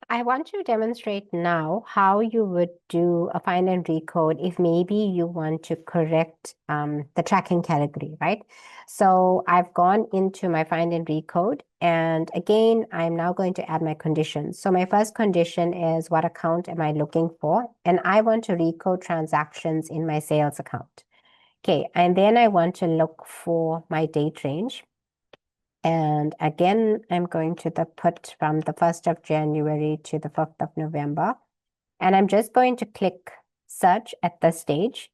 I want to demonstrate now how you would do a find and recode if maybe you want to correct the tracking category, right? So I've gone into my find and recode, and again, I'm now going to add my conditions. So my first condition is what account am I looking for? And I want to recode transactions in my sales account. Okay, and then I want to look for my date range. And again, I'm going to put from the 1st of January to the 5th of November. And I'm just going to click search at this stage.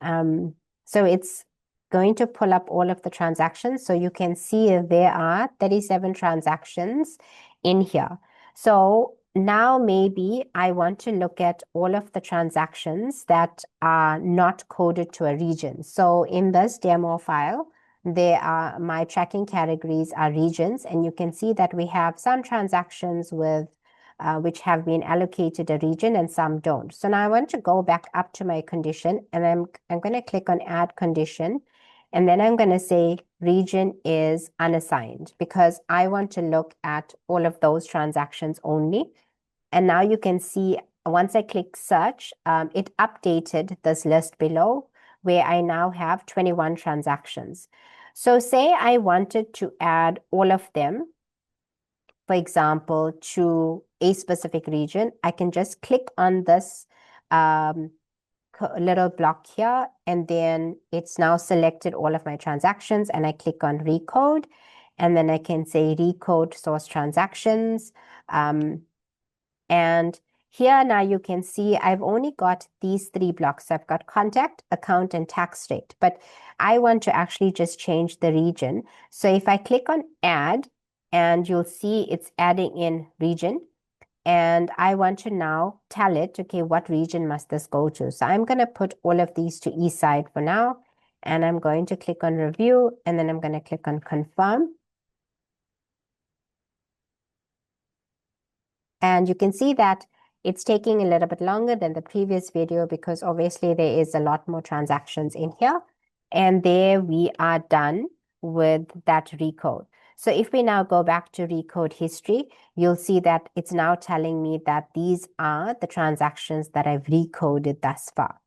So it's going to pull up all of the transactions. So you can see there are 37 transactions in here. So now maybe I want to look at all of the transactions that are not coded to a region. So in this demo file, my tracking categories are regions, and you can see that we have some transactions with which have been allocated a region and some don't. So now I want to go back up to my condition, and I'm going to click on add condition, and then I'm going to say region is unassigned because I want to look at all of those transactions only. And now you can see once I click search, it updated this list below where I now have 21 transactions. So say I wanted to add all of them, for example, to a specific region, I can just click on this little block here, and then it's now selected all of my transactions, and I click on recode, and then I can say recode source transactions. And here now you can see I've only got these 3 blocks. So I've got contact, account, and tax rate, but I want to actually just change the region. So if I click on add, and you'll see it's adding in region, and I want to now tell it, okay, what region must this go to? So I'm going to put all of these to east side for now, and I'm going to click on review, and then I'm going to click on confirm. And you can see that it's taking a little bit longer than the previous video because obviously there is a lot more transactions in here. And there we are done with that recode. So if we now go back to recode history, you'll see that it's now telling me that these are the transactions that I've recoded thus far.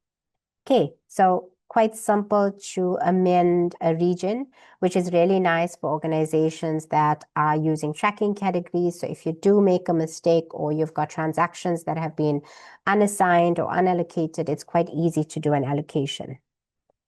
Okay, so quite simple to amend a region, which is really nice for organizations that are using tracking categories. So if you do make a mistake or you've got transactions that have been unassigned or unallocated, it's quite easy to do an allocation.